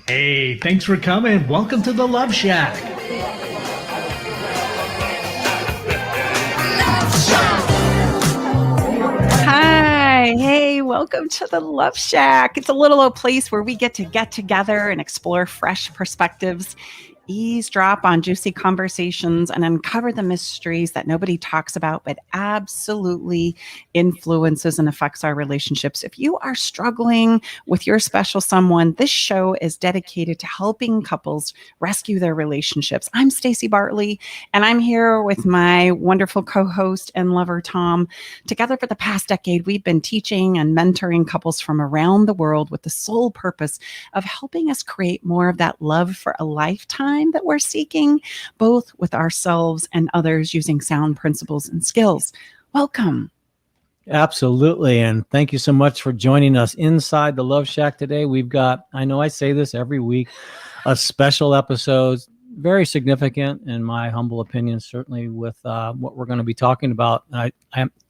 Hey, thanks for coming. Welcome to the Love Shack. Hi. Hey, welcome to the Love Shack. It's a little old place where we get together and explore fresh perspectives, eavesdrop on juicy conversations, and uncover the mysteries that nobody talks about, but absolutely influences and affects our relationships. If you are struggling with your special someone, this show is dedicated to helping couples rescue their relationships. I'm Stacey Bartley, and I'm here with my wonderful co-host and lover, Tom. Together for the past decade, we've been teaching and mentoring couples from around the world with the sole purpose of helping us create more of that love for a lifetime that we're seeking, both with ourselves and others, using sound principles and skills. Welcome. Absolutely. And thank you so much for joining us inside the Love Shack today. We've got, I know I say this every week, a special episode, very significant in my humble opinion, certainly with what we're going to be talking about.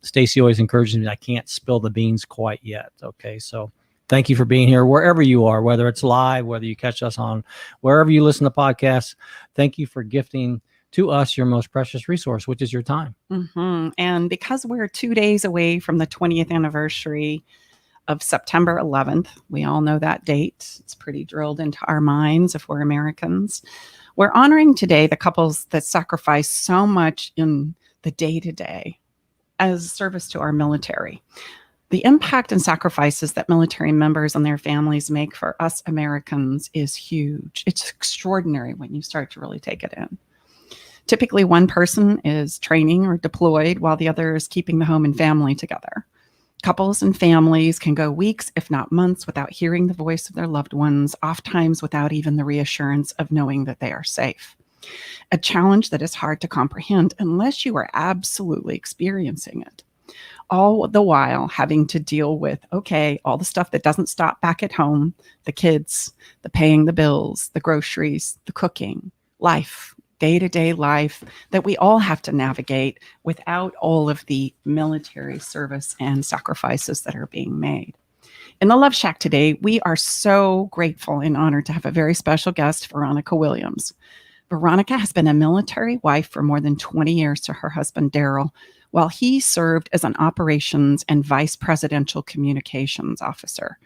Stacey always encourages me, I can't spill the beans quite yet. Okay. So thank you for being here wherever you are, whether it's live, whether you catch us on wherever you listen to podcasts. Thank you for gifting to us your most precious resource, which is your time. Mm-hmm. And because we're 2 days away from the 20th anniversary of September 11th, we all know that date. It's pretty drilled into our minds if we're Americans. We're honoring today the couples that sacrifice so much in the day-to-day as service to our military. The impact and sacrifices that military members and their families make for us Americans is huge. It's extraordinary when you start to really take it in. Typically, one person is training or deployed while the other is keeping the home and family together. Couples and families can go weeks, if not months, without hearing the voice of their loved ones, oftentimes without even the reassurance of knowing that they are safe. A challenge that is hard to comprehend unless you are absolutely experiencing it. All the while having to deal with, all the stuff that doesn't stop back at home, the kids, the paying the bills, the groceries, the cooking, life, day-to-day life that we all have to navigate without all of the military service and sacrifices that are being made. In the Love Shack today, we are so grateful and honored to have a very special guest, Veronica Williams. Veronica has been a military wife for more than 20 years to her husband, Darrell, while he served as an operations and vice presidential communications officer.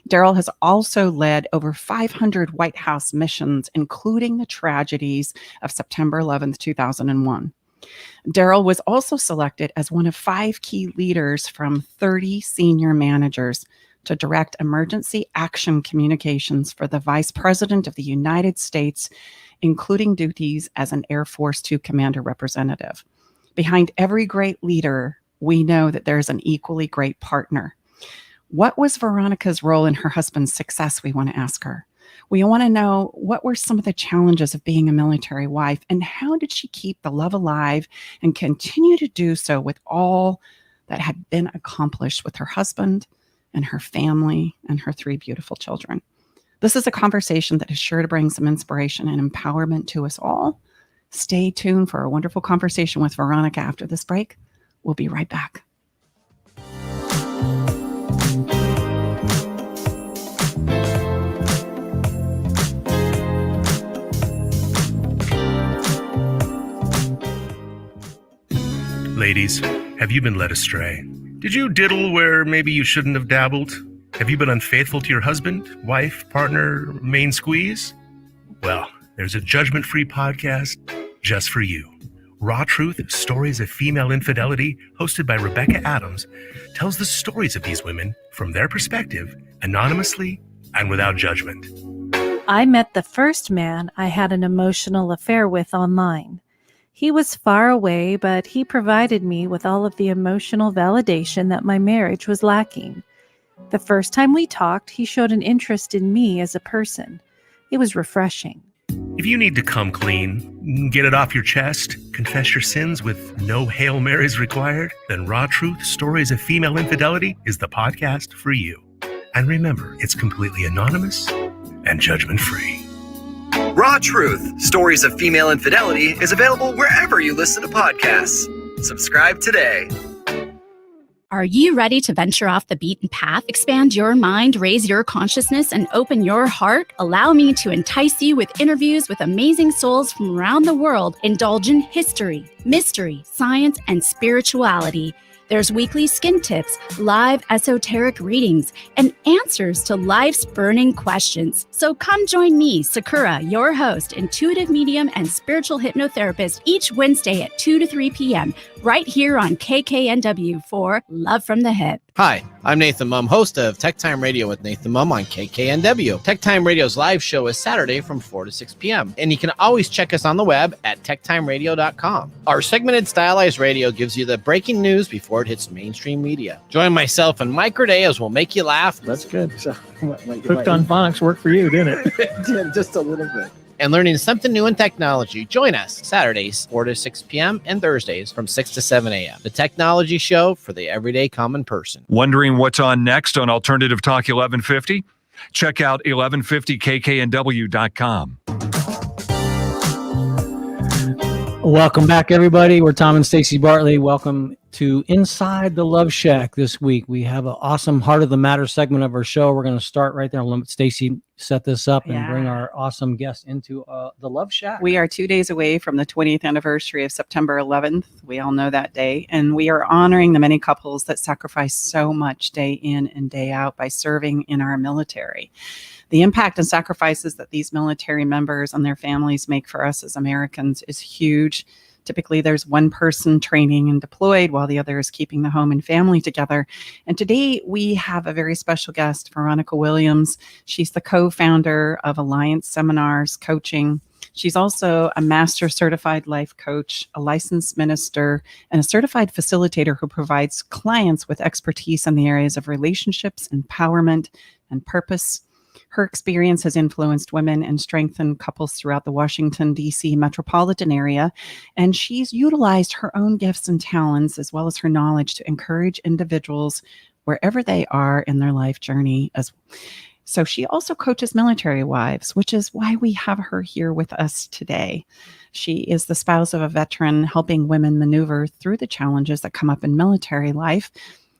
Darrell has also led over 500 White House missions, including the tragedies of September 11th, 2001. Darrell was also selected as one of 5 key leaders from 30 senior managers to direct emergency action communications for the Vice President of the United States, including duties as an Air Force II Commander representative. Behind every great leader, we know that there's an equally great partner. What was Veronica's role in her husband's success, we want to ask her. We want to know what were some of the challenges of being a military wife, and how did she keep the love alive and continue to do so with all that had been accomplished with her husband and her family and her 3 beautiful children. This is a conversation that is sure to bring some inspiration and empowerment to us all. Stay tuned for a wonderful conversation with Veronica after this break. We'll be right back. Ladies, have you been led astray? Did you diddle where maybe you shouldn't have dabbled? Have you been unfaithful to your husband, wife, partner, main squeeze? Well, there's a judgment-free podcast just for you. Raw Truth, Stories of Female Infidelity, hosted by Rebecca Adams, tells the stories of these women from their perspective, anonymously and without judgment. I met the first man I had an emotional affair with online. He was far away, but he provided me with all of the emotional validation that my marriage was lacking. The first time we talked, he showed an interest in me as a person. It was refreshing. If you need to come clean, get it off your chest, confess your sins with no Hail Marys required, then Raw Truth, Stories of Female Infidelity is the podcast for you. And remember, it's completely anonymous and judgment-free. Raw Truth, Stories of Female Infidelity is available wherever you listen to podcasts. Subscribe today. Are you ready to venture off the beaten path, expand your mind, raise your consciousness, and open your heart? Allow me to entice you with interviews with amazing souls from around the world. Indulge in history, mystery, science, and spirituality. There's weekly skin tips, live esoteric readings, and answers to life's burning questions. So come join me, Sakura, your host, intuitive medium and spiritual hypnotherapist, each Wednesday at 2 to 3 p.m. right here on KKNW for Love from the Hip. Hi, I'm Nathan Mum, host of Tech Time Radio with Nathan Mum on KKNW. Tech Time Radio's live show is Saturday from 4 to 6 p.m. And you can always check us on the web at techtimeradio.com. Our segmented stylized radio gives you the breaking news before it hits mainstream media. Join myself and Mike Corday as we'll make you laugh. That's good. So, Hooked on Phonics worked for you, didn't it? It did, just a little bit. And learning something new in technology. Join us Saturdays, 4 to 6 p.m. and Thursdays from 6 to 7 a.m. The technology show for the everyday common person. Wondering what's on next on Alternative Talk 1150? Check out 1150kknw.com. Welcome back, everybody. We're Tom and Stacey Bartley. Welcome to Inside the Love Shack this week. We have an awesome Heart of the Matter segment of our show. We're going to start right there. I'll let Stacey set this up and bring our awesome guest into the Love Shack. We are 2 days away from the 20th anniversary of September 11th. We all know that day. And we are honoring the many couples that sacrifice so much day in and day out by serving in our military. The impact and sacrifices that these military members and their families make for us as Americans is huge. Typically, there's one person training and deployed while the other is keeping the home and family together. And today we have a very special guest, Veronica Williams. She's the co-founder of Alliance Seminars Coaching. She's also a master certified life coach, a licensed minister, and a certified facilitator who provides clients with expertise in the areas of relationships, empowerment, and purpose. Her experience has influenced women and strengthened couples throughout the Washington, D.C. metropolitan area, and she's utilized her own gifts and talents as well as her knowledge to encourage individuals wherever they are in their life journey. So she also coaches military wives, which is why we have her here with us today. She is the spouse of a veteran, helping women maneuver through the challenges that come up in military life,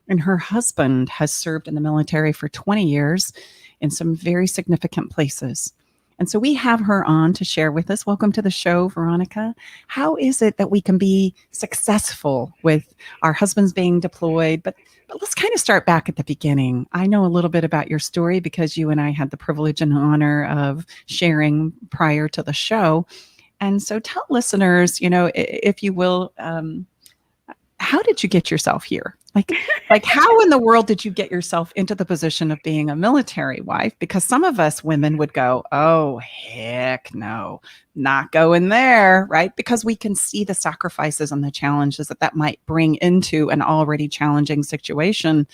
and her husband has served in the military for 20 years in some very significant places. And so we have her on to share with us. Welcome to the show, Veronica. How is it that we can be successful with our husbands being deployed? But let's kind of start back at the beginning. I know a little bit about your story because you and I had the privilege and honor of sharing prior to the show. And so tell listeners, if you will, how did you get yourself here? Like how in the world did you get yourself into the position of being a military wife? Because some of us women would go, oh, heck no, not going there, right? Because we can see the sacrifices and the challenges that might bring into an already challenging situation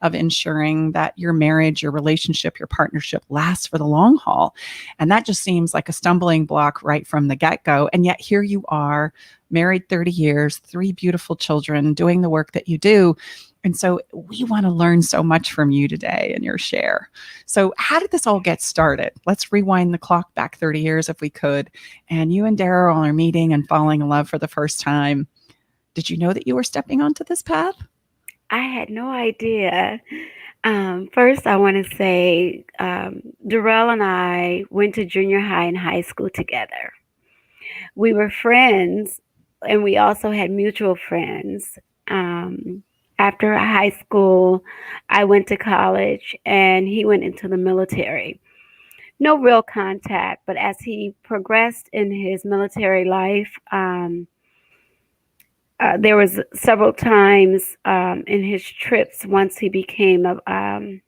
of ensuring that your marriage, your relationship, your partnership lasts for the long haul. And that just seems like a stumbling block right from the get-go. And yet here you are, married 30 years, 3 beautiful children, doing the work that you do. And so we want to learn so much from you today and your share. So how did this all get started? Let's rewind the clock back 30 years if we could. And you and Darrell are meeting and falling in love for the first time. Did you know that you were stepping onto this path? I had no idea. First, I want to say Darrell and I went to junior high and high school together. We were friends, and we also had mutual friends. After high school, I went to college, and he went into the military. No real contact, but as he progressed in his military life, there was several times in his trips once he became the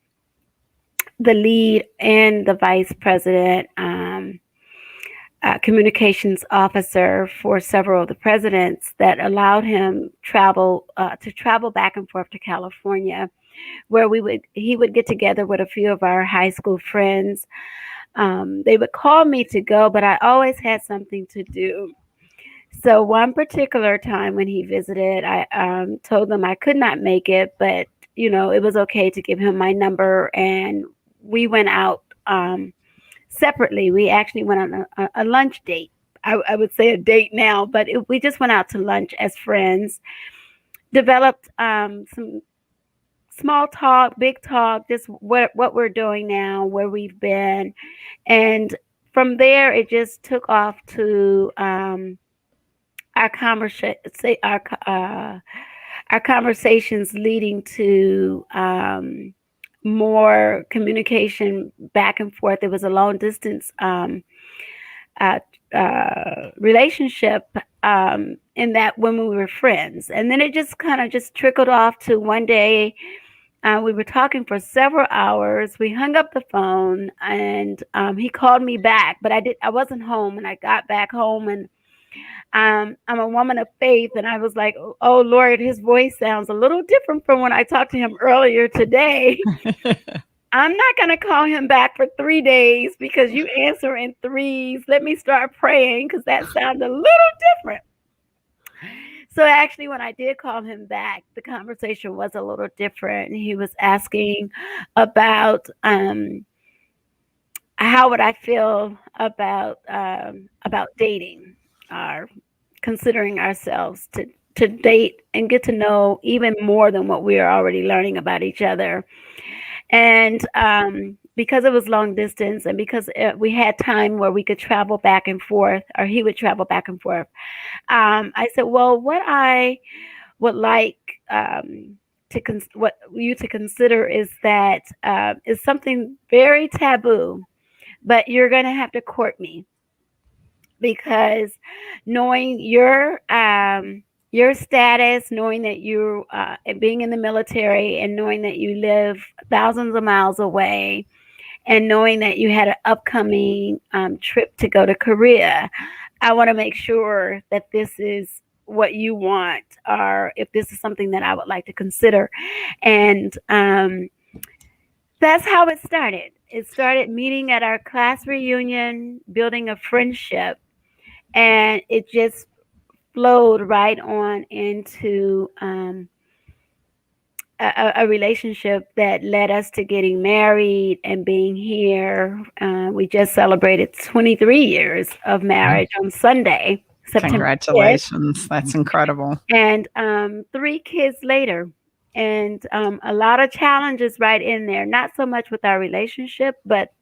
lead and the vice president communications officer for several of the presidents that allowed him to travel back and forth to California, where he would get together with a few of our high school friends. They would call me to go, but I always had something to do. So one particular time when he visited, I told them I could not make it, but it was okay to give him my number, and we went out separately. We actually went on a lunch date. I would say a date now, but we just went out to lunch as friends, developed some small talk, big talk, just what we're doing now, where we've been. And from there, it just took off to our conversation, our conversations leading to more communication back and forth. It was a long distance relationship in that when we were friends. And then it just kind of just trickled off to one day we were talking for several hours. We hung up the phone and he called me back, but I wasn't home, and I got back home, and I'm a woman of faith, and I was like, oh Lord, his voice sounds a little different from when I talked to him earlier today. I'm not going to call him back for 3 days because you answer in threes. Let me start praying because that sounds a little different. So actually, when I did call him back, the conversation was a little different. He was asking about how would I feel about dating or considering ourselves to date and get to know even more than what we are already learning about each other. And because it was long distance and because we had time where we could travel back and forth, or he would travel back and forth, I said, well, what I would like what you to consider is that is something very taboo, but you're going to have to court me, because knowing your status, knowing that you being in the military, and knowing that you live thousands of miles away, and knowing that you had an upcoming trip to go to Korea, I want to make sure that this is what you want, or if this is something that I would like to consider. And that's how it started. It started meeting at our class reunion, building a friendship, and it just flowed right on into a relationship that led us to getting married and being here. We just celebrated 23 years of marriage on Sunday, September 5th. Congratulations. That's incredible. And 3 kids later. And a lot of challenges right in there, not so much with our relationship, but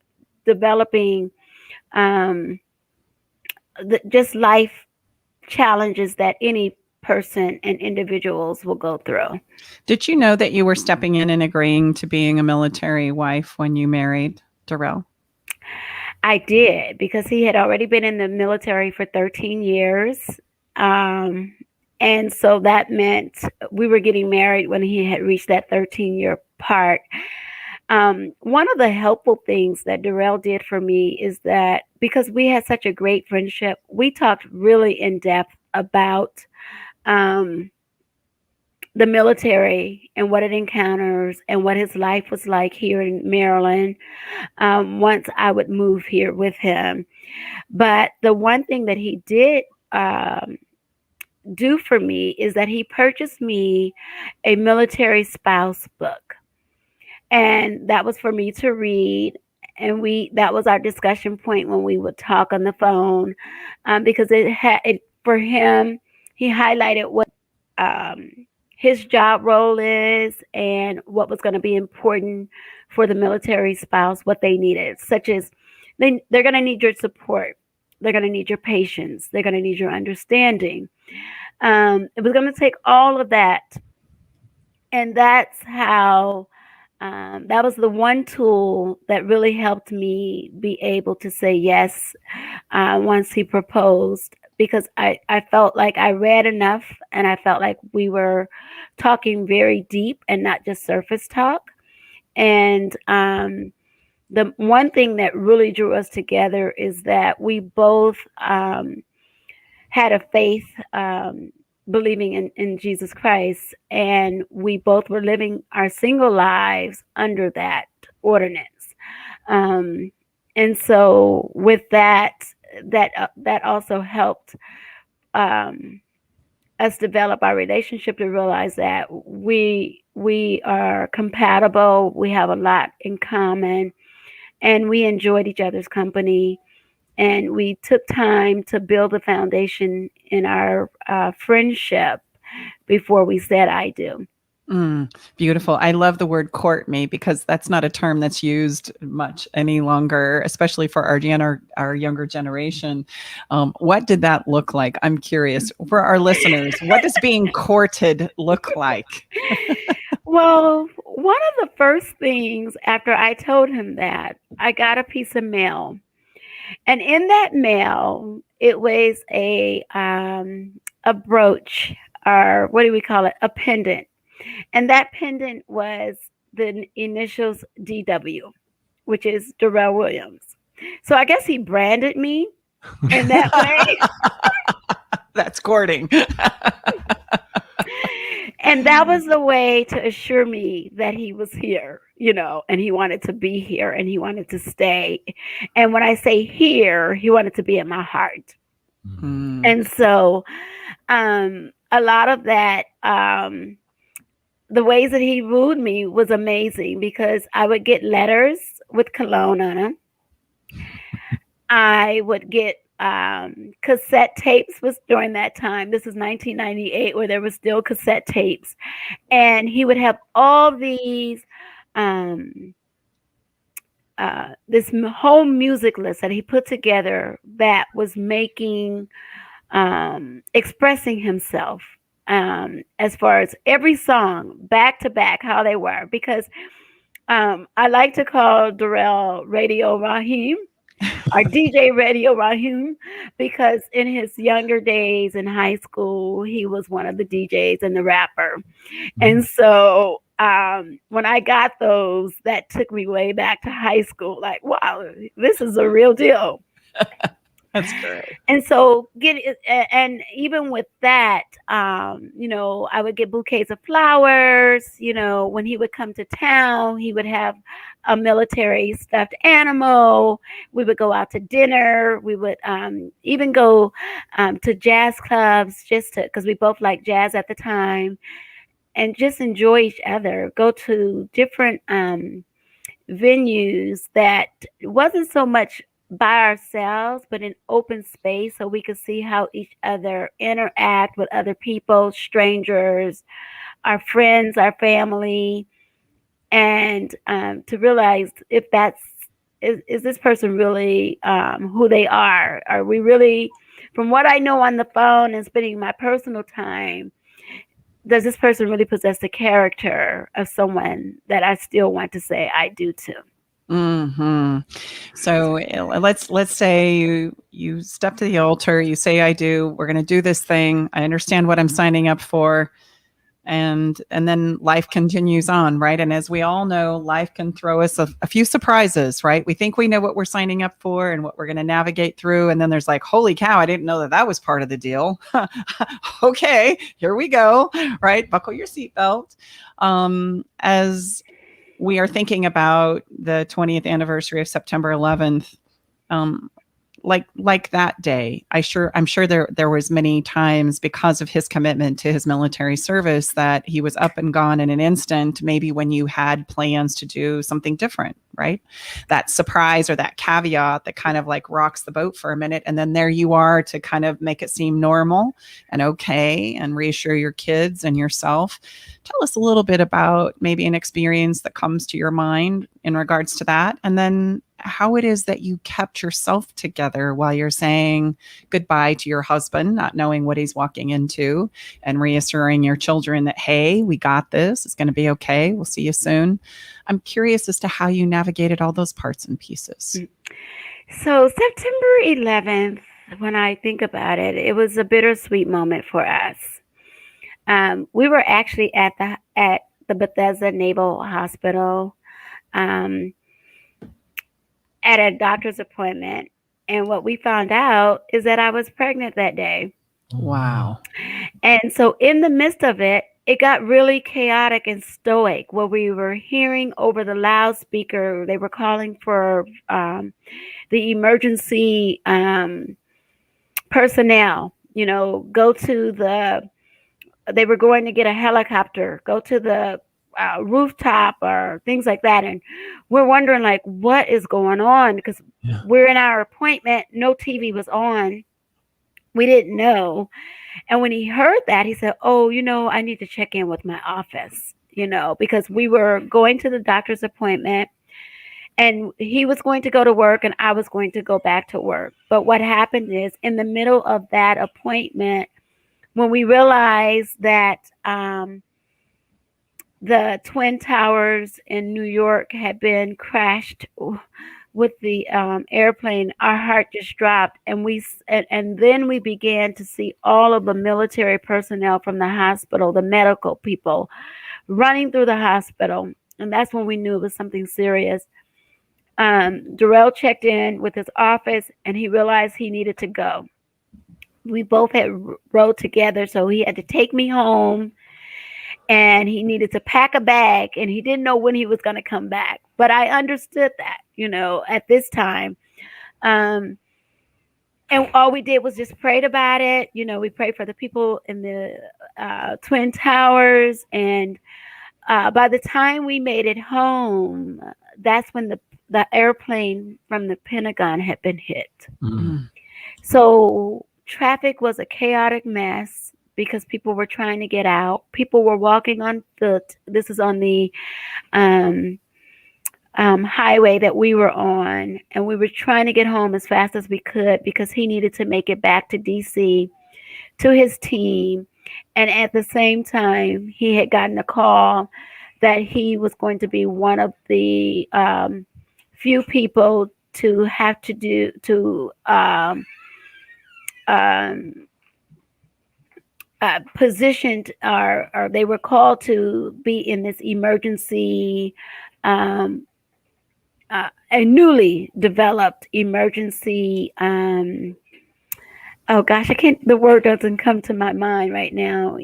developing just life challenges that any person and individuals will go through. Did you know that you were stepping in and agreeing to being a military wife when you married Darrell? I did, because he had already been in the military for 13 years. And so that meant we were getting married when he had reached that 13-year part. One of the helpful things that Darrell did for me is that because we had such a great friendship, we talked really in depth about the military and what it encounters and what his life was like here in Maryland once I would move here with him. But the one thing that he did do for me is that he purchased me a military spouse book. And that was for me to read. And that was our discussion point when we would talk on the phone, because for him, he highlighted what his job role is and what was going to be important for the military spouse, what they needed, such as they're going to need your support. They're going to need your patience. They're going to need your understanding. It was going to take all of that. And that's how that was the one tool that really helped me be able to say yes once he proposed, because I felt like I read enough, and I felt like we were talking very deep and not just surface talk. And the one thing that really drew us together is that we both had a faith believing in Jesus Christ, and we both were living our single lives under that ordinance. And so with that also helped us develop our relationship, to realize that we are compatible, we have a lot in common, and we enjoyed each other's company. And we took time to build a foundation in our friendship before we said I do. Beautiful. I love the word court me, because that's not a term that's used much any longer, especially for our younger generation. What did that look like? I'm curious for our listeners. What does being courted look like? Well, one of the first things after I told him that, I got a piece of mail. And in that mail, it was a brooch, or what do we call it? A pendant. And that pendant was the initials DW, which is Darrell Williams. So I guess he branded me in that way. That's courting. And that was the way to assure me that he was here, and he wanted to be here and he wanted to stay. And when I say here, he wanted to be in my heart. Mm-hmm. And so a lot of that, the ways that he wooed me was amazing, because I would get letters with cologne on them. I would get cassette tapes. Was during that time. This is 1998, where there was still cassette tapes, and he would have all these this whole music list that he put together that was making expressing himself, as far as every song back to back, how they were, because I like to call Darrell Radio Raheem, our DJ Radio Raheem, because in his younger days in high school, he was one of the DJs and the rapper. Mm-hmm. And so when I got those, that took me way back to high school. Like, wow, this is a real deal. That's great. And so and even with that, I would get bouquets of flowers. When he would come to town, he would have a military stuffed animal. We would go out to dinner. We would even go to jazz clubs, just because we both liked jazz at the time, and just enjoy each other. Go to different venues that wasn't so much by ourselves, but in open space, so we could see how each other interact with other people, strangers, our friends, our family, and to realize if is this person really who they are? Are we really, from what I know on the phone and spending my personal time, does this person really possess the character of someone that I still want to say I do to? Mm-hmm. So let's say you step to the altar, you say, I do, we're going to do this thing. I understand what I'm signing up for. And then life continues on, right? And as we all know, life can throw us a few surprises, right? We think we know what we're signing up for and what we're going to navigate through. And then there's like, holy cow, I didn't know that was part of the deal. Okay, here we go, right? Buckle your seatbelt. As we are thinking about the 20th anniversary of September 11th, like that day, I'm sure there was many times, because of his commitment to his military service, that he was up and gone in an instant, maybe when you had plans to do something different, right? That surprise or that caveat that kind of like rocks the boat for a minute. And then there you are to kind of make it seem normal and okay and reassure your kids and yourself. Tell us a little bit about maybe an experience that comes to your mind in regards to that. And then how it is that you kept yourself together while you're saying goodbye to your husband, not knowing what he's walking into, and reassuring your children that, hey, we got this. It's going to be okay. We'll see you soon. I'm curious as to how you navigated all those parts and pieces. So September 11th, when I think about it, it was a bittersweet moment for us. We were actually at the Bethesda Naval Hospital, at a doctor's appointment. And what we found out is that I was pregnant that day. Wow. And so in the midst of it, it got really chaotic and stoic, where we were hearing over the loudspeaker, they were calling for the emergency personnel, go to they were going to get a helicopter, go to the rooftop or things like that. And we're wondering, like, what is going on? Because we're in our appointment, no TV was on. We didn't know. And when he heard that, he said, oh, I need to check in with my office. because we were going to the doctor's appointment and he was going to go to work and I was going to go back to work. But what happened is in the middle of that appointment, when we realized that the Twin Towers in New York had been crashed with the airplane, our heart just dropped, and then we began to see all of the military personnel from the hospital, the medical people, running through the hospital, and that's when we knew it was something serious. Darrell checked in with his office, and he realized he needed to go. We both had rode together, so he had to take me home. And he needed to pack a bag, and he didn't know when he was going to come back. But I understood that, at this time. And all we did was just prayed about it. We prayed for the people in the Twin Towers. And by the time we made it home, that's when the airplane from the Pentagon had been hit. Mm. So traffic was a chaotic mess, because people were trying to get out. People were walking on foot. This is on the highway that we were on. And we were trying to get home as fast as we could because he needed to make it back to D.C. to his team. And at the same time, he had gotten a call that he was going to be one of the few people to have to positioned, or they were called to be in this emergency, a newly developed emergency. The word doesn't come to my mind right now.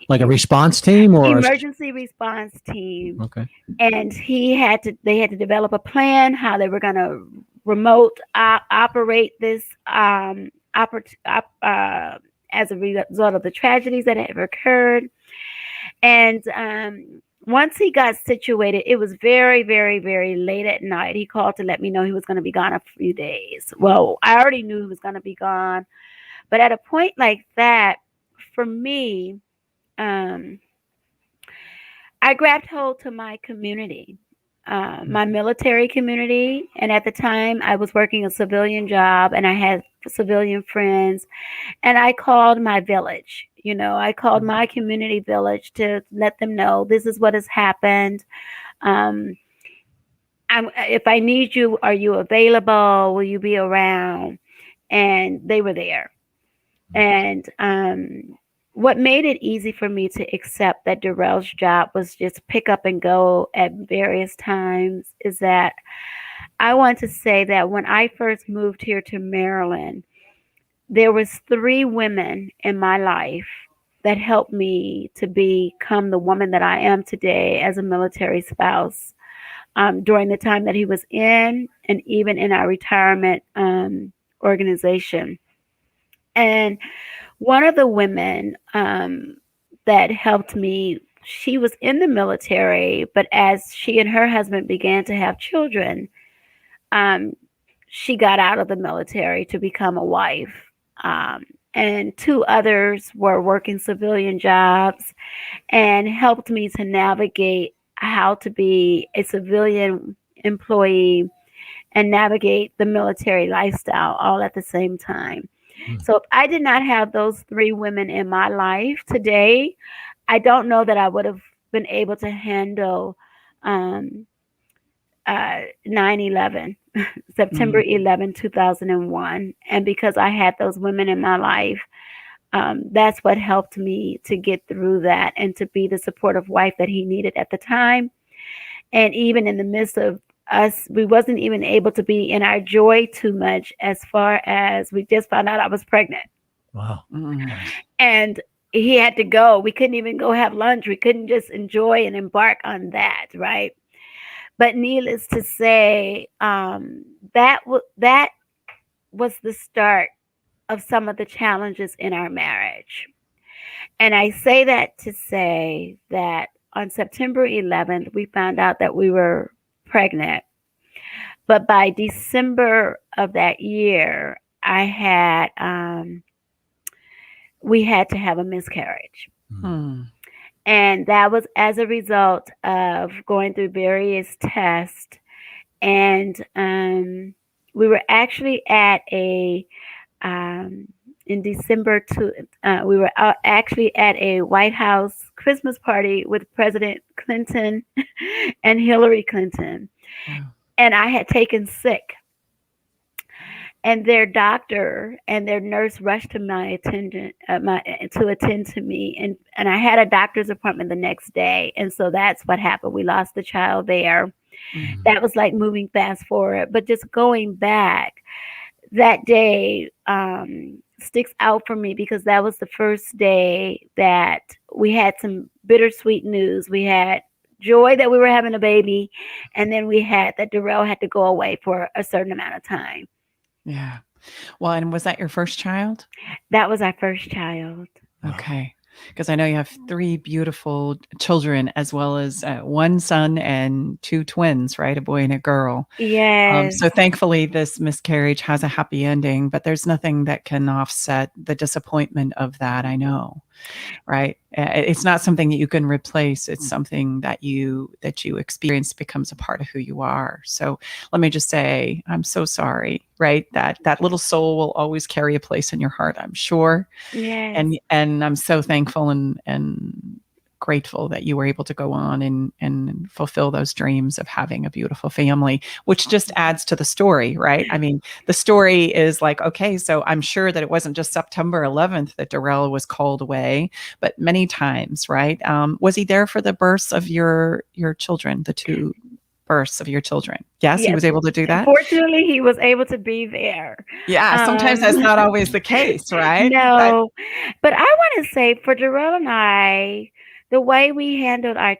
Like a response team or emergency response team. Okay. And they had to develop a plan how they were going to remote operate this as a result of the tragedies that have occurred. And once he got situated, it was very, very, very late at night. He called to let me know he was going to be gone a few days. Well, I already knew he was going to be gone. But at a point like that, for me, I grabbed hold to my community, my military community. And at the time, I was working a civilian job and I had civilian friends. And I called my village. I called my community village to let them know this is what has happened. If I need you, are you available? Will you be around? And they were there. And what made it easy for me to accept that Darrell's job was just pick up and go at various times is that I want to say that when I first moved here to Maryland, there was 3 women in my life that helped me to become the woman that I am today as a military spouse during the time that he was in, and even in our retirement organization. And one of the women that helped me, she was in the military, but as she and her husband began to have children, she got out of the military to become a wife. And 2 others were working civilian jobs and helped me to navigate how to be a civilian employee and navigate the military lifestyle all at the same time. So if I did not have those 3 women in my life today, I don't know that I would have been able to handle 9/11, September 11, 2001. And because I had those women in my life, that's what helped me to get through that and to be the supportive wife that he needed at the time. And even in the midst of us, we wasn't even able to be in our joy too much, as far as we just found out I was pregnant. Wow. And he had to go. We couldn't even go have lunch. We couldn't just enjoy and embark on that, right? But needless to say, that was the start of some of the challenges in our marriage. And I say that to say that on September 11th, we found out that we were pregnant. But by December of that year, we had to have a miscarriage. And that was as a result of going through various tests. And we were actually at in December we were actually at a White House Christmas party with President Clinton and Hillary Clinton. Wow. And I had taken sick. And their doctor and their nurse rushed to my attendant to attend to me, and I had a doctor's appointment the next day, and so that's what happened. We lost the child there. Mm. That was like moving fast forward, but just going back, that day sticks out for me because that was the first day that we had some bittersweet news. We had joy that we were having a baby, and then we had that Darrell had to go away for a certain amount of time. Yeah. Well, and was that your first child? That was our first child. Okay. Because I know you have 3 beautiful children, as well as 1 son and 2 twins, right? A boy and a girl. Yes. So thankfully, this miscarriage has a happy ending, but there's nothing that can offset the disappointment of that. I know, right? It's not something that you can replace. It's something that you experience becomes a part of who you are. So let me just say, I'm so sorry, right? That little soul will always carry a place in your heart, I'm sure. Yes. And I'm so thankful and grateful that you were able to go on and fulfill those dreams of having a beautiful family, which just adds to the story, right? I mean, the story is like, okay, so I'm sure that it wasn't just September 11th that Darrell was called away, but many times, right? Was he there for the births of your children, the 2 births of your children? Yes, he was able to do that? Fortunately, he was able to be there. Yeah, sometimes that's not always the case, right? No, but I want to say for Darrell and I, the way we handled our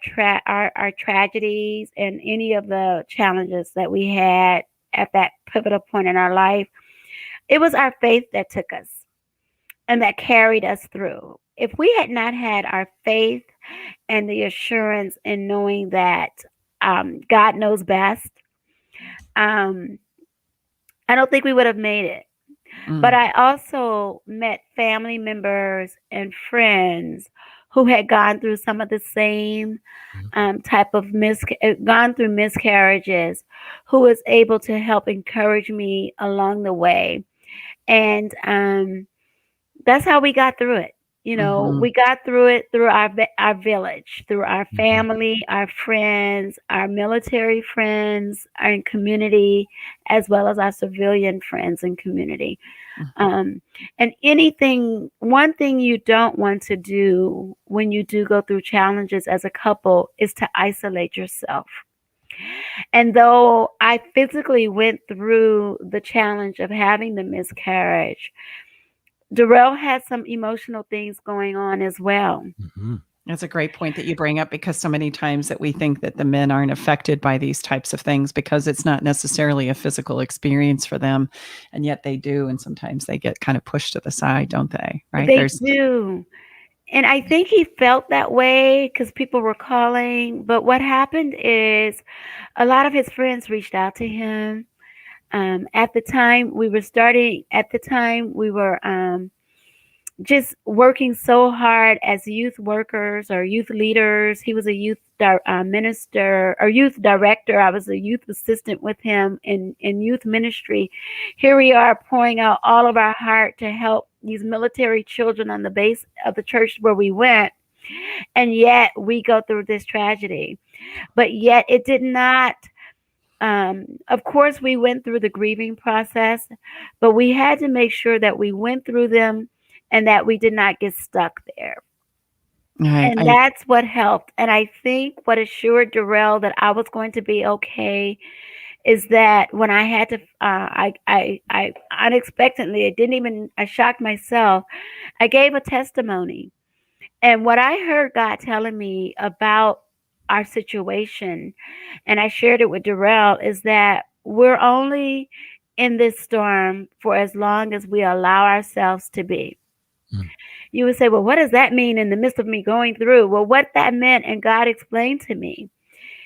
tragedies and any of the challenges that we had at that pivotal point in our life, it was our faith that took us and that carried us through. If we had not had our faith and the assurance in knowing that God knows best, I don't think we would have made it. But I also met family members and friends who had gone through some of the same type of gone through miscarriages, who was able to help encourage me along the way. And that's how we got through it. You know, we got through it through our village, through our family, our friends, our military friends, our community, as well as our civilian friends and community. And one thing you don't want to do when you do go through challenges as a couple is to isolate yourself. And though I physically went through the challenge of having the miscarriage, Darrell had some emotional things going on as well. That's a great point that you bring up, because so many times that we think that the men aren't affected by these types of things because it's not necessarily a physical experience for them, and yet they do. And sometimes they get kind of pushed to the side, don't they? Right? They do. And I think he felt that way because people were calling. But what happened is a lot of his friends reached out to him. At the time we were just working so hard as youth workers or youth leaders. He was a youth minister or youth director. I was a youth assistant with him in youth ministry. Here we are pouring out all of our heart to help these military children on the base of the church where we went. And yet we go through this tragedy. But yet it did not. Of course, we went through the grieving process, but we had to make sure that we went through them and that we did not get stuck there. And that's what helped. And I think what assured Darrell that I was going to be okay is that when I had to, I unexpectedly, I shocked myself. I gave a testimony. And what I heard God telling me about our situation, and I shared it with Darrell, is that we're only in this storm for as long as we allow ourselves to be. You would say, well, what does that mean in the midst of me going through? Well, what that meant, and God explained to me,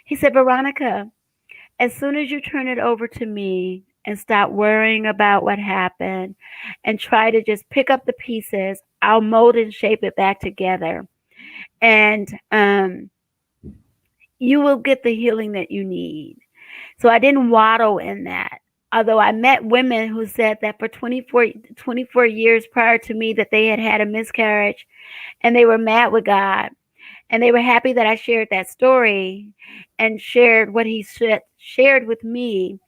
he said, Veronica, as soon as you turn it over to me and stop worrying about what happened and try to just pick up the pieces, I'll mold and shape it back together. and you will get the healing that you need. So I didn't waddle in that. Although I met women who said that for 24 years prior to me that they had a miscarriage and they were mad with God. And they were happy that I shared that story and shared what he shared with me.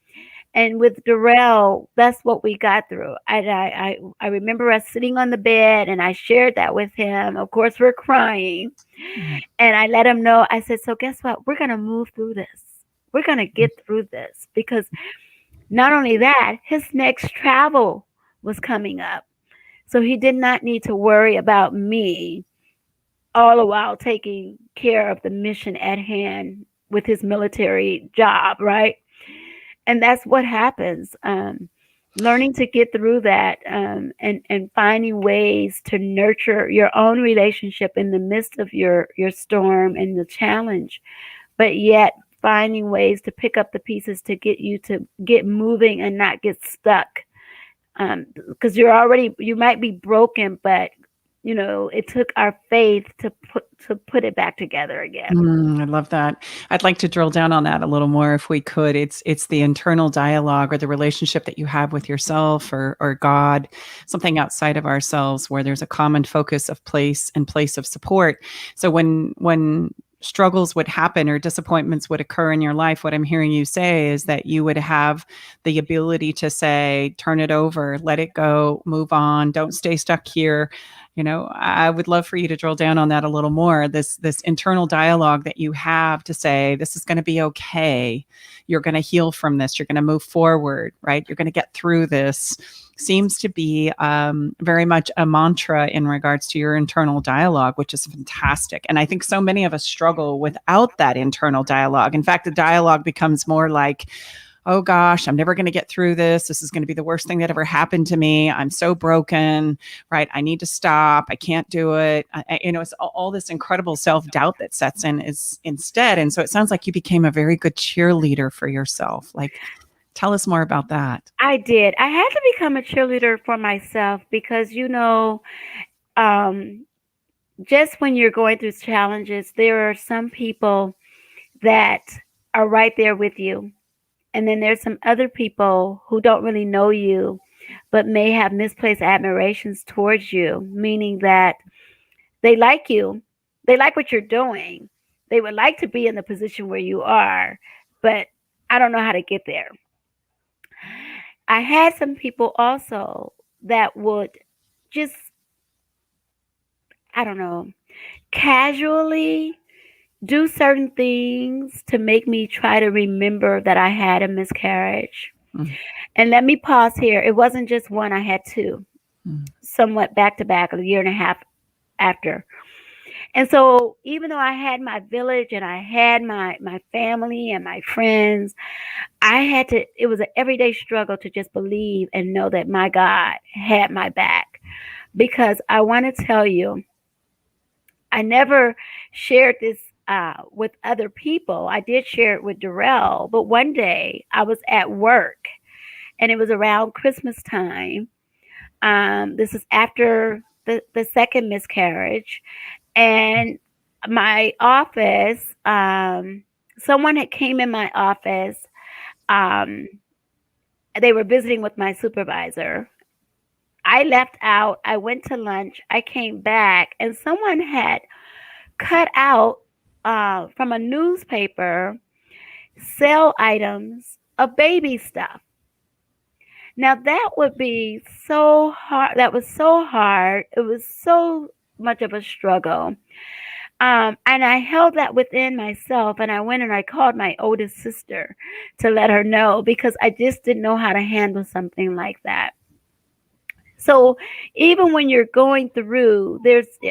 And with Darrell, that's what we got through. I remember us sitting on the bed and I shared that with him. Of course, we're crying. And I let him know, I said, so guess what? We're going to move through this. We're going to get through this, because not only that, his next travel was coming up. So he did not need to worry about me, all the while taking care of the mission at hand with his military job, right? And that's what happens. Learning to get through that, and finding ways to nurture your own relationship in the midst of your storm and the challenge, but yet finding ways to pick up the pieces to get you to get moving and not get stuck. Because you might be broken, but it took our faith to put it back together again. I love that. I'd like to drill down on that a little more if we could. It's the internal dialogue or the relationship that you have with yourself or God, something outside of ourselves where there's a common focus of place of support. So when struggles would happen or disappointments would occur in your life, what I'm hearing you say is that you would have the ability to say, turn it over, let it go, move on, don't stay stuck here. I would love for you to drill down on that a little more. This internal dialogue that you have to say, this is going to be okay. You're going to heal from this. You're going to move forward, right? You're going to get through this. Seems to be very much a mantra in regards to your internal dialogue, which is fantastic. And I think so many of us struggle without that internal dialogue. In fact, the dialogue becomes more like, oh gosh, I'm never going to get through this. This is going to be the worst thing that ever happened to me. I'm so broken, right? I need to stop. I can't do it. It's all this incredible self-doubt that sets in is instead. And so it sounds like you became a very good cheerleader for yourself. Like, tell us more about that. I did. I had to become a cheerleader for myself because, just when you're going through challenges, there are some people that are right there with you. And then there's some other people who don't really know you, but may have misplaced admirations towards you, meaning that they like you. They like what you're doing. They would like to be in the position where you are, but I don't know how to get there. I had some people also that would just, casually do certain things to make me try to remember that I had a miscarriage. And let me pause here. It wasn't just one, I had two, somewhat back to back, a year and a half after. And so even though I had my village and I had my family and my friends, it was an everyday struggle to just believe and know that my God had my back. Because I want to tell you, I never shared this with other people. I did share it with Darrell, but one day I was at work and it was around Christmas time. This is after the second miscarriage, and my office, someone had came in my office. They were visiting with my supervisor. I left out. I went to lunch. I came back and someone had cut out from a newspaper sale items of baby stuff. Now that would be so hard. That was so hard. It was so much of a struggle. And I held that within myself, and I went and I called my oldest sister to let her know, because I just didn't know how to handle something like that. So even when you're going through,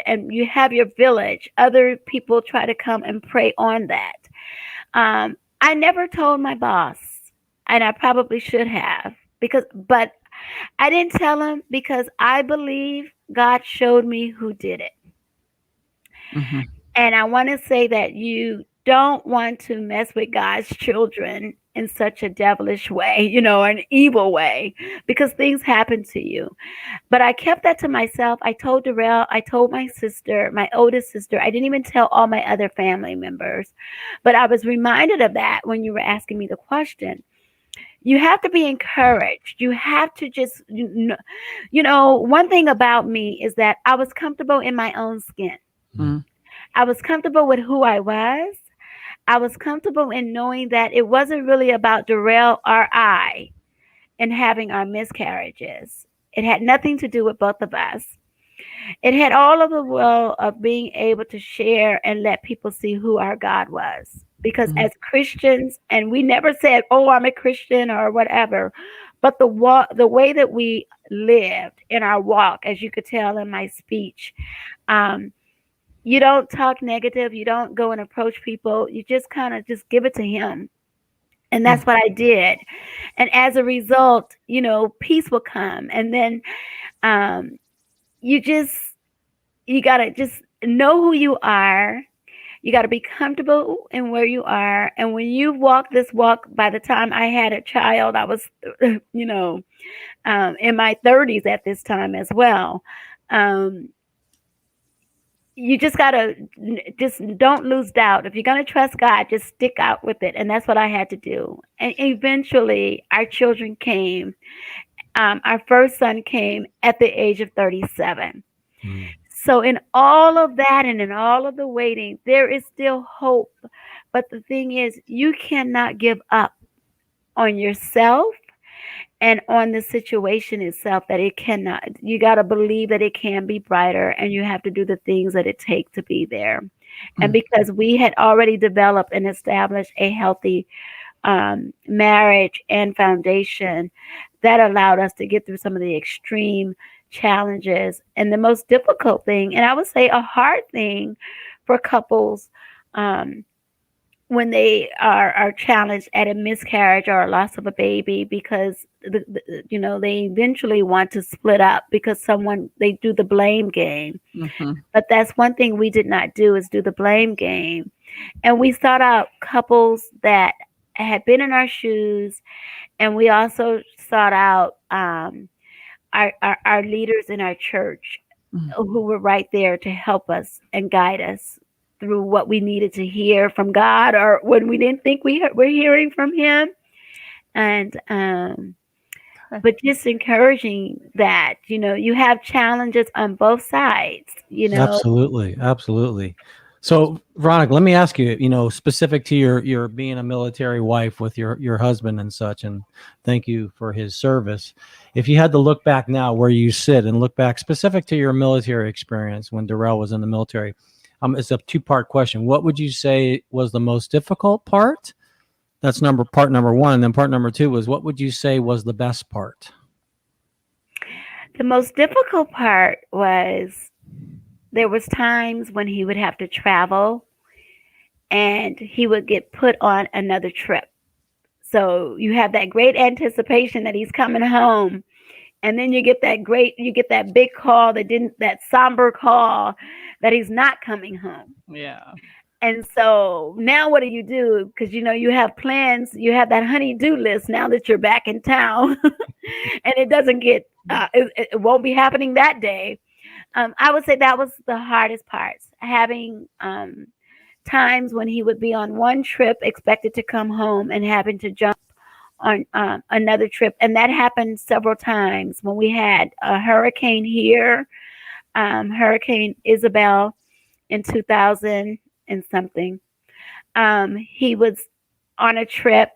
and you have your village, other people try to come and pray on that. I never told my boss, and I probably should have, but I didn't tell him because I believe God showed me who did it. And I want to say that you don't want to mess with God's children in such a devilish way, an evil way, because things happen to you. But I kept that to myself. I told Darrell, I told my sister, my oldest sister. I didn't even tell all my other family members. But I was reminded of that when you were asking me the question. You have to be encouraged. You have to just, one thing about me is that I was comfortable in my own skin. Mm. I was comfortable with who I was. I was comfortable in knowing that it wasn't really about Darrell or I and having our miscarriages. It had nothing to do with both of us. It had all of the will of being able to share and let people see who our God was. Because as Christians, and we never said, "Oh, I'm a Christian" or whatever, but the way that we lived in our walk, as you could tell in my speech, you don't talk negative. You don't go and approach people. You just kind of just give it to him. And that's what I did. And as a result, peace will come. And then you got to just know who you are. You got to be comfortable in where you are. And when you walk this walk, by the time I had a child, I was, in my 30s at this time as well. You just got to don't lose doubt. If you're going to trust God, just stick out with it. And that's what I had to do. And eventually our children came. Our first son came at the age of 37. So in all of that and in all of the waiting, there is still hope. But the thing is, you cannot give up on yourself and on the situation itself, that it cannot. You got to believe that it can be brighter, and you have to do the things that it takes to be there. And because we had already developed and established a healthy marriage and foundation, that allowed us to get through some of the extreme challenges. And the most difficult thing, and I would say a hard thing for couples when they are challenged at a miscarriage or a loss of a baby, because they eventually want to split up because they do the blame game. But that's one thing we did not do, is do the blame game. And we sought out couples that had been in our shoes, and we also sought out our leaders in our church who were right there to help us and guide us through what we needed to hear from God, or when we didn't think we were hearing from him. And but just encouraging that, you have challenges on both sides, Absolutely. So, Veronica, let me ask you, specific to your being a military wife with your husband and such, and thank you for his service. If you had to look back now where you sit and look back specific to your military experience when Darrell was in the military, it's a two-part question. What would you say was the most difficult part? That's part number one. And then part number two was, what would you say was the best part? The most difficult part was, there was times when he would have to travel and he would get put on another trip. So you have that great anticipation that he's coming home. And then you get that big call, that somber call that he's not coming home. Yeah. And so now what do? Because, you have plans, you have that honey-do list now that you're back in town and it doesn't get, it won't be happening that day. I would say that was the hardest part, having times when he would be on one trip, expected to come home, and having to jump on another trip. And that happened several times when we had a hurricane here, Hurricane Isabel in 2000 and something. He was on a trip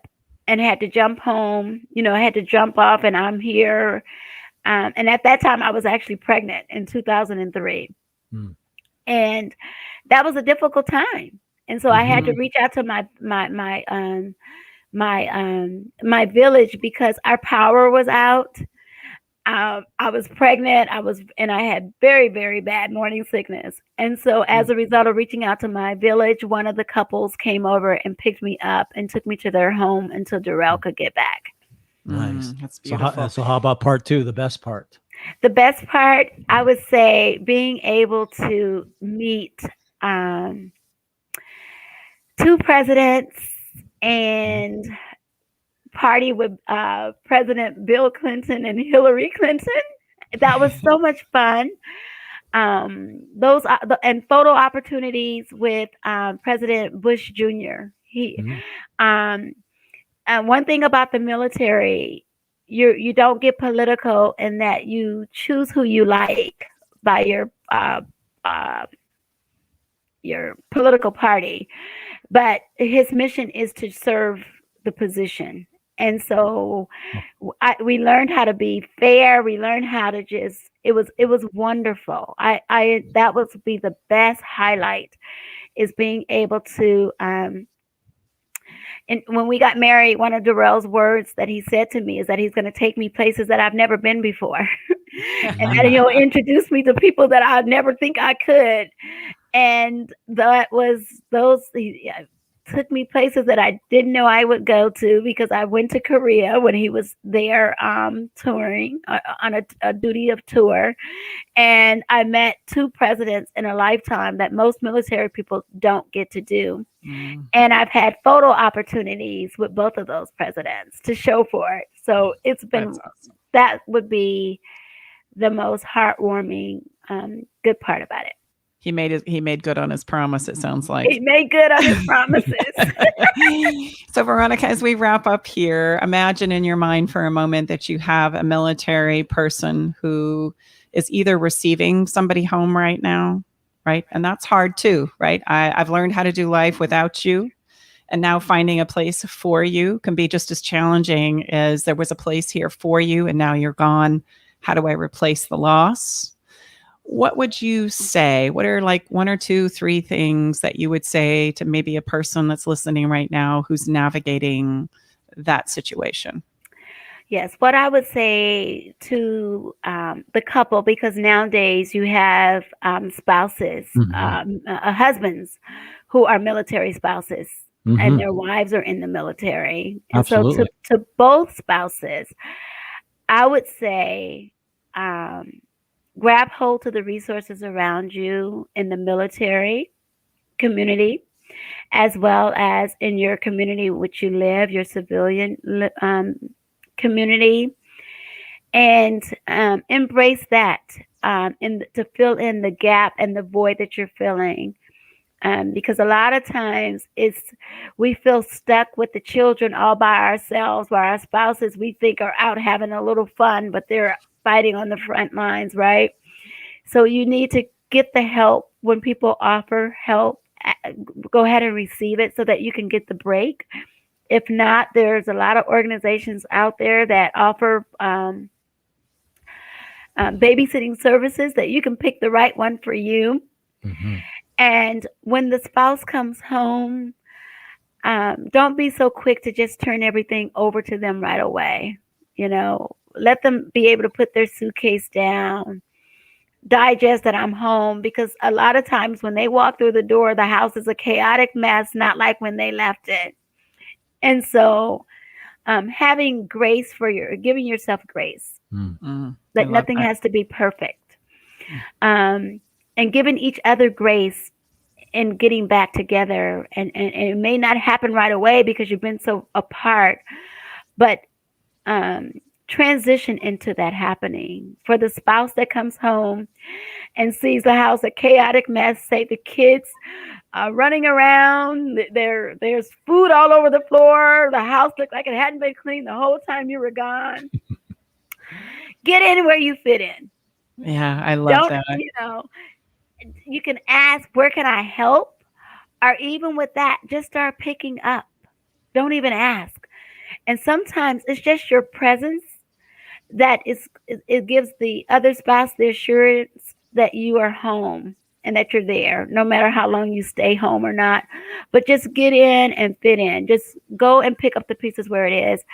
and had to jump home, had to jump off, and I'm here. And at that time I was actually pregnant in 2003. And that was a difficult time. And so I had to reach out to my village because our power was out. I was pregnant. And I had very, very bad morning sickness. And so as a result of reaching out to my village, one of the couples came over and picked me up and took me to their home until Darrell could get back. Nice. That's beautiful. So how about part two, the best part? The best part, I would say, being able to meet 2 presidents and party with President Bill Clinton and Hillary Clinton. That was so much fun. Those and photo opportunities with President Bush Jr. And one thing about the military, you don't get political in that you choose who you like by your political party, but his mission is to serve the position. And so we learned how to be fair. We learned how to it was wonderful. That would be the best highlight, is being able to, and when we got married, one of Darrell's words that he said to me is that he's going to take me places that I've never been before. And that he'll introduce me to people that I'd never think I could. And that was he took me places that I didn't know I would go to, because I went to Korea when he was there touring on a duty of tour. And I met 2 presidents in a lifetime that most military people don't get to do. And I've had photo opportunities with both of those presidents to show for it. So it's been, awesome. That would be the most heartwarming, good part about it. He made good on his promise, it sounds like. He made good on his promises. So, Veronica, as we wrap up here, imagine in your mind for a moment that you have a military person who is either receiving somebody home right now, right? And that's hard too, right? I've learned how to do life without you. And now finding a place for you can be just as challenging as there was a place here for you and now you're gone. How do I replace the loss? What would you say? What are like 1 or 2, 3 things that you would say to maybe a person that's listening right now who's navigating that situation? Yes, what I would say to the couple, because nowadays you have spouses, husbands who are military spouses, and their wives are in the military. And Absolutely. So to both spouses, I would say, grab hold to the resources around you in the military community, as well as in your community in which you live, your civilian community, and embrace that to fill in the gap and the void that you're filling. Because a lot of times we feel stuck with the children all by ourselves, while our spouses we think are out having a little fun, but they're fighting on the front lines, right? So you need to get the help when people offer help. Go ahead and receive it so that you can get the break. If not, there's a lot of organizations out there that offer babysitting services that you can pick the right one for you. And when the spouse comes home, don't be so quick to just turn everything over to them right away. Let them be able to put their suitcase down, digest that I'm home, because a lot of times when they walk through the door, the house is a chaotic mess, not like when they left it. And so having grace giving yourself grace, that nothing has to be perfect, and giving each other grace in getting back together. And it may not happen right away because you've been so apart, but transition into that happening. For the spouse that comes home and sees the house a chaotic mess, say the kids running around, there's food all over the floor, the house looked like it hadn't been cleaned the whole time you were gone. Get in where you fit in. Yeah, I love that. You can ask, where can I help? Or even with that, just start picking up. Don't even ask. And sometimes it's just your presence that it gives the other spouse the assurance that you are home and that you're there, no matter how long you stay home or not. But just get in and fit in. Just go and pick up the pieces where it is.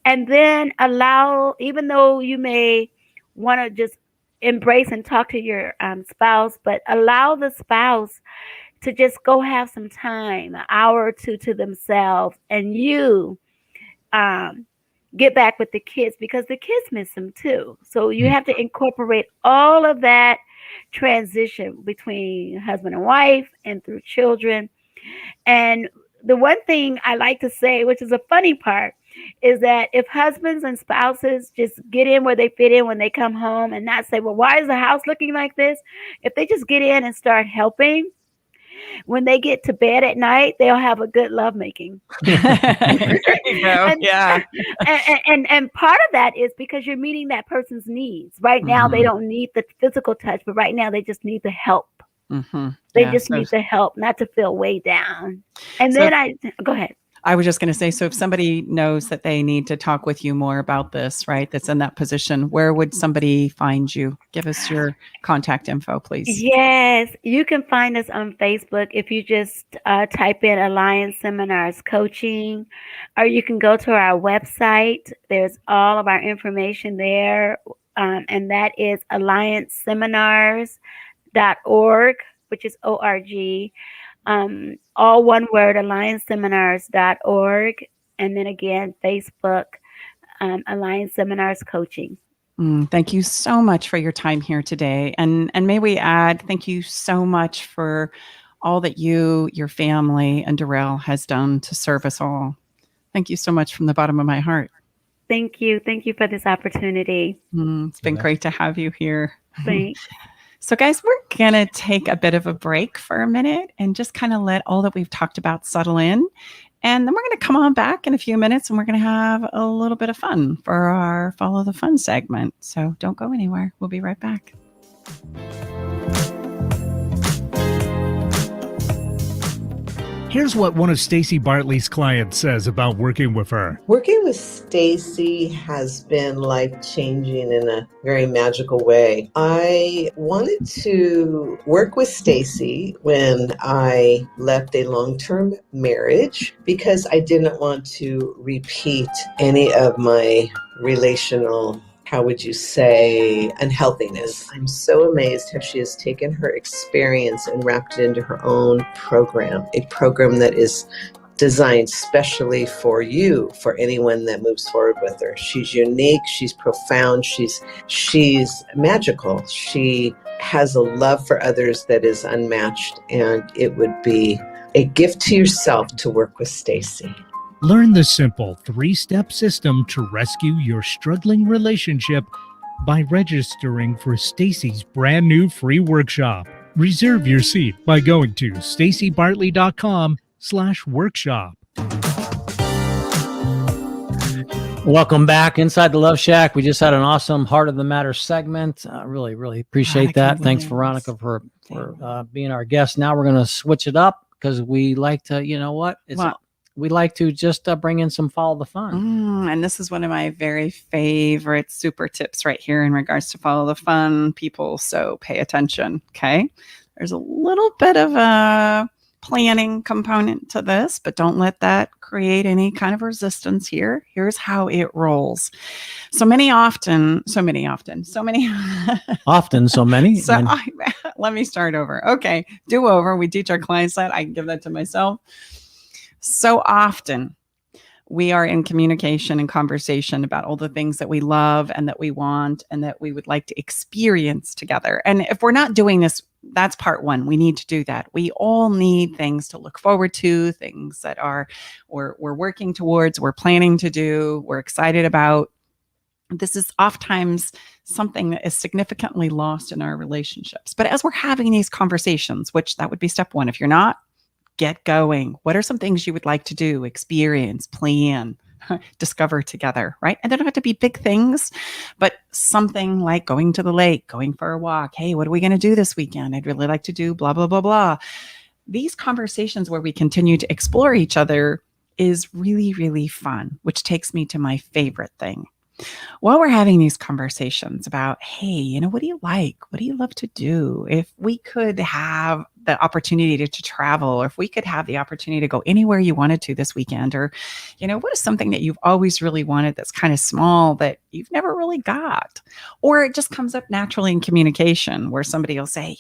And then allow, even though you may want to just embrace and talk to your spouse, but allow the spouse to just go have some time, an hour or two to themselves, and you get back with the kids, because the kids miss them too. So you have to incorporate all of that transition between husband and wife and through children. And the one thing I like to say, which is a funny part, is that if husbands and spouses just get in where they fit in when they come home and not say, well, why is the house looking like this? If they just get in and start helping, when they get to bed at night, they'll have a good lovemaking. There you go. Yeah. And part of that is because you're meeting that person's needs. Right now, they don't need the physical touch, but right now they just need the help. They just need the help, not to feel way down. And So- then go ahead. I was just going to say, so if somebody knows that they need to talk with you more about this, right, that's in that position, where would somebody find you? Give us your contact info, please. Yes, you can find us on Facebook if you just type in Alliance Seminars Coaching, or you can go to our website. There's all of our information there, and that is allianceseminars.org, which is ORG. All one word, allianceseminars.org. And then again, Facebook, Alliance Seminars Coaching. Thank you so much for your time here today. And may we add, thank you so much for all that you, your family, and Darrell has done to serve us all. Thank you so much from the bottom of my heart. Thank you. Thank you for this opportunity. It's been great to have you here. Thanks. So guys, we're going to take a bit of a break for a minute and just kind of let all that we've talked about settle in. And then we're going to come on back in a few minutes and we're going to have a little bit of fun for our Follow the Fun segment. So don't go anywhere. We'll be right back. Here's what one of Stacey Bartley's clients says about working with her. Working with Stacey has been life-changing in a very magical way. I wanted to work with Stacey when I left a long-term marriage because I didn't want to repeat any of my relational, how would you say, unhealthiness. I'm so amazed how she has taken her experience and wrapped it into her own program, a program that is designed specially for you, for anyone that moves forward with her. She's unique, she's profound, she's magical. She has a love for others that is unmatched, and it would be a gift to yourself to work with Stacey. Learn the simple 3-step system to rescue your struggling relationship by registering for Stacey's brand new free workshop. Reserve your seat by going to staceybartley.com/workshop. Welcome back inside the Love Shack. We just had an awesome Heart of the Matter segment. Really appreciate that. Thanks, Veronica, for being our guest. Now we're going to switch it up because we like to, you know what? We like to just bring in some Follow the Fun. And this is one of my very favorite super tips right here in regards to Follow the Fun, people. So pay attention, okay? There's a little bit of a planning component to this, but don't let that create any kind of resistance here. Here's how it rolls. So many. Let me start over. Okay, do over. We teach our clients that. I can give that to myself. So often we are in communication and conversation about all the things that we love and that we want and that we would like to experience together. And if we're not doing this, that's part one. We need to do that. We all need things to look forward to, things that we're working towards, we're planning to do, we're excited about. This is oftentimes something that is significantly lost in our relationships. But as we're having these conversations, which that would be step one, if you're not, get going. What are some things you would like to do, experience, plan, discover together, right? And they don't have to be big things, but something like going to the lake, going for a walk. Hey, what are we going to do this weekend? I'd really like to do blah, blah, blah, blah. These conversations where we continue to explore each other is really, really fun, which takes me to my favorite thing. While we're having these conversations about, hey, what do you like? What do you love to do? If we could have the opportunity to travel, or if we could have the opportunity to go anywhere you wanted to this weekend, or, what is something that you've always really wanted that's kind of small that you've never really got? Or it just comes up naturally in communication where somebody will say,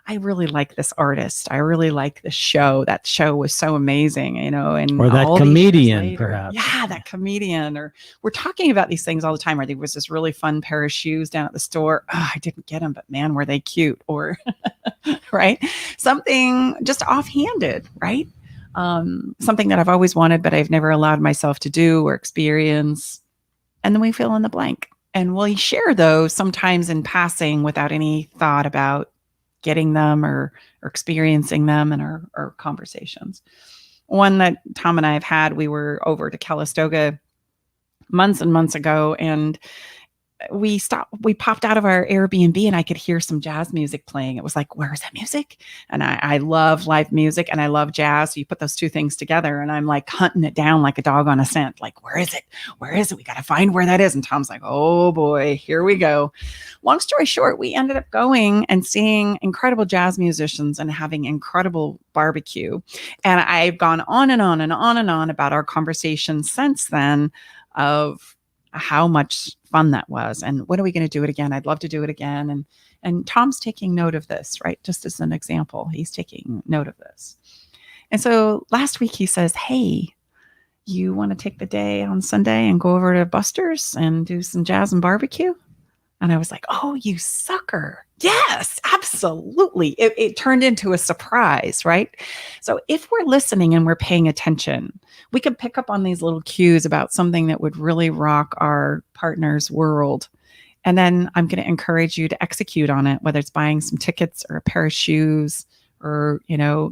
I really like this artist. I really like this show. That show was so amazing, and or that comedian, perhaps. Yeah, that comedian. Or we're talking about these things all the time. Or there was this really fun pair of shoes down at the store. Oh, I didn't get them, but man, were they cute? Or right, something just offhanded, right? something that I've always wanted, but I've never allowed myself to do or experience. And then we fill in the blank. And we share those sometimes in passing without any thought about getting them or experiencing them in our conversations. One that Tom and I have had, we were over to Calistoga months and months ago, and we popped out of our Airbnb and I could hear some jazz music playing. It was like, where is that music? And I love live music and I love jazz. So you put those two things together and I'm like hunting it down like a dog on a scent. Like, where is it? Where is it? We got to find where that is. And Tom's like, oh boy, here we go. Long story short, we ended up going and seeing incredible jazz musicians and having incredible barbecue. And I've gone on and on and on and on about our conversation since then of how much fun that was. And when are we going to do it again? I'd love to do it again. And Tom's taking note of this, right? Just as an example, he's taking note of this. And so last week he says, hey, you want to take the day on Sunday and go over to Buster's and do some jazz and barbecue? And I was like, oh, you sucker. Yes, absolutely. It turned into a surprise, right? So if we're listening and we're paying attention, we can pick up on these little cues about something that would really rock our partner's world. And then I'm going to encourage you to execute on it, whether it's buying some tickets or a pair of shoes or,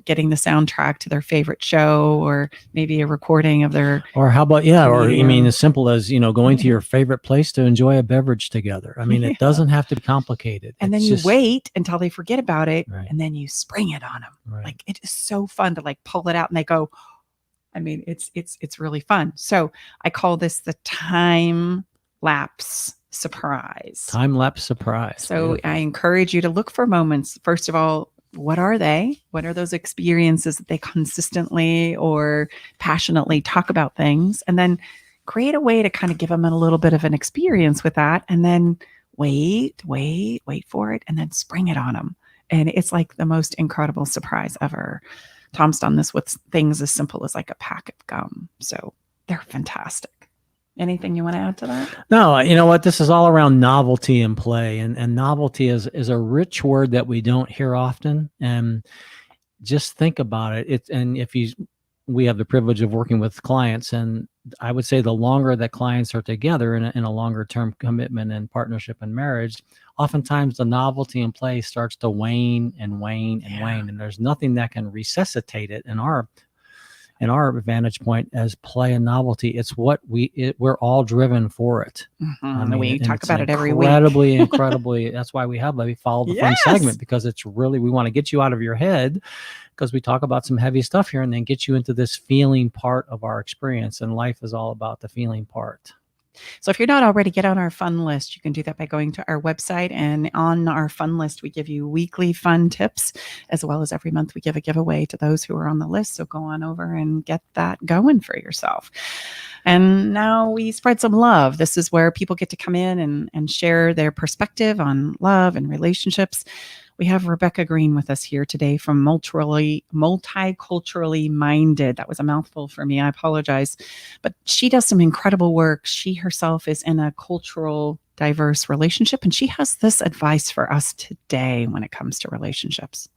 getting the soundtrack to their favorite show or maybe a recording of their. Or how about, as simple as, going to your favorite place to enjoy a beverage together. I mean, it doesn't have to be complicated. And then you wait until they forget about it. Right. And then you spring it on them. Right. Like, it is so fun to pull it out and they go, it's really fun. So I call this the time lapse surprise. Time lapse surprise. So Beautiful. I encourage you to look for moments. First of all, what are they? What are those experiences that they consistently or passionately talk about things? And then create a way to kind of give them a little bit of an experience with that. And then wait for it and then spring it on them. And it's like the most incredible surprise ever. Tom's done this with things as simple as like a pack of gum. So they're fantastic. Anything you want to add to that? No, you know what? This is all around novelty and play. And novelty is a rich word that we don't hear often. And just think about it. We have the privilege of working with clients. And I would say the longer that clients are together in a longer term commitment and partnership and marriage, oftentimes the novelty and play starts to wane and wane and wane. And there's nothing that can resuscitate it in our vantage point as play and novelty. It's what we're all driven for it. Mm-hmm. I mean, we talk about it every week. Incredibly. That's why we have the Follow the Fun segment, because it's really, we want to get you out of your head, because we talk about some heavy stuff here and then get you into this feeling part of our experience. And life is all about the feeling part. So if you're not already, get on our fun list. You can do that by going to our website. And on our fun list, we give you weekly fun tips, as well as every month we give a giveaway to those who are on the list. So go on over and get that going for yourself. And now we spread some love. This is where people get to come in and share their perspective on love and relationships. We have Rebecca Green with us here today from Multiculturally Minded. That was a mouthful for me. I apologize. But she does some incredible work. She herself is in a cultural diverse relationship, and she has this advice for us today when it comes to relationships.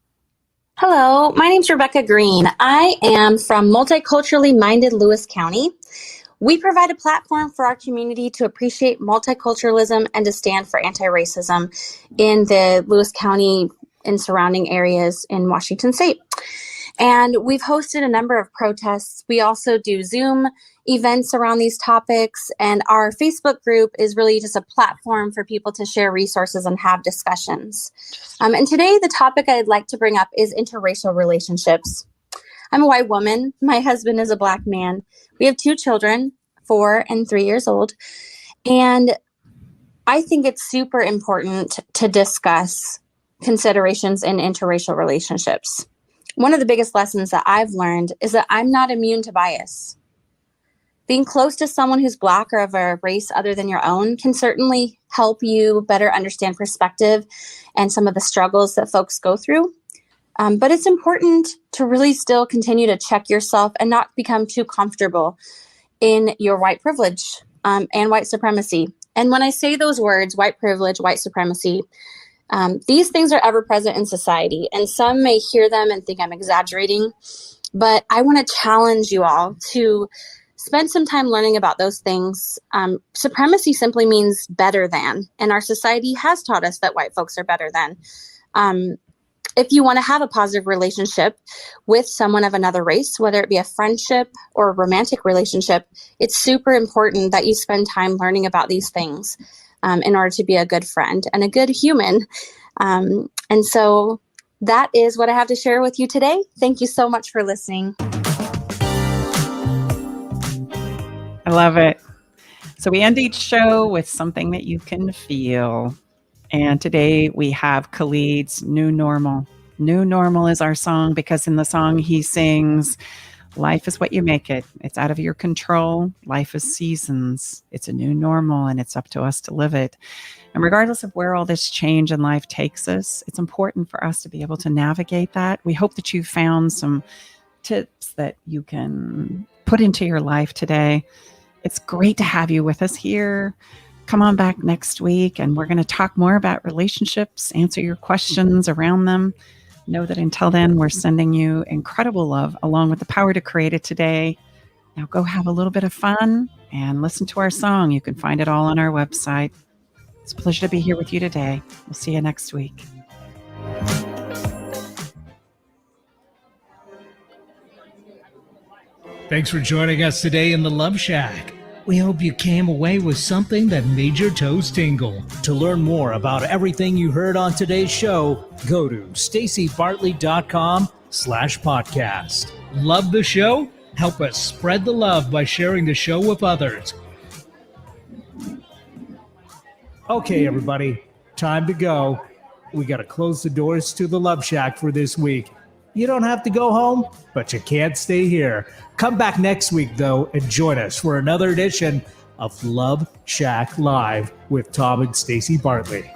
Hello, my name's Rebecca Green. I am from Multiculturally Minded Lewis County. We provide a platform for our community to appreciate multiculturalism and to stand for anti-racism in the Lewis County and surrounding areas in Washington State. And we've hosted a number of protests. We also do Zoom events around these topics. And our Facebook group is really just a platform for people to share resources and have discussions. And today, the topic I'd like to bring up is interracial relationships. I'm a white woman. My husband is a Black man. We have 2 children, 4 and 3 years old. And I think it's super important to discuss considerations in interracial relationships. One of the biggest lessons that I've learned is that I'm not immune to bias. Being close to someone who's Black or of a race other than your own can certainly help you better understand perspective and some of the struggles that folks go through. But it's important to really still continue to check yourself and not become too comfortable in your white privilege and white supremacy. And when I say those words, white privilege, white supremacy, these things are ever present in society. And some may hear them and think I'm exaggerating. But I want to challenge you all to spend some time learning about those things. Supremacy simply means better than, and our society has taught us that white folks are better than. If you want to have a positive relationship with someone of another race, whether it be a friendship or a romantic relationship, it's super important that you spend time learning about these things in order to be a good friend and a good human. And so that is what I have to share with you today. Thank you so much for listening. I love it. So we end each show with something that you can feel. And today we have Khalid's New Normal. New Normal is our song because in the song he sings, life is what you make it. It's out of your control. Life is seasons. It's a new normal and it's up to us to live it. And regardless of where all this change in life takes us, it's important for us to be able to navigate that. We hope that you found some tips that you can put into your life today. It's great to have you with us here. Come on back next week and we're going to talk more about relationships, answer your questions around them. Know that until then, we're sending you incredible love along with the power to create it today. Now go have a little bit of fun and listen to our song. You can find it all on our website. It's a pleasure to be here with you today. We'll see you next week. Thanks for joining us today in the Love Shack. We hope you came away with something that made your toes tingle. To learn more about everything you heard on today's show, go to stacybartley.com/podcast. Love the show? Help us spread the love by sharing the show with others. Okay, everybody, time to go. We got to close the doors to the Love Shack for this week. You don't have to go home, but you can't stay here. Come back next week, though, and join us for another edition of Love Shack Live with Tom and Stacy Bartley.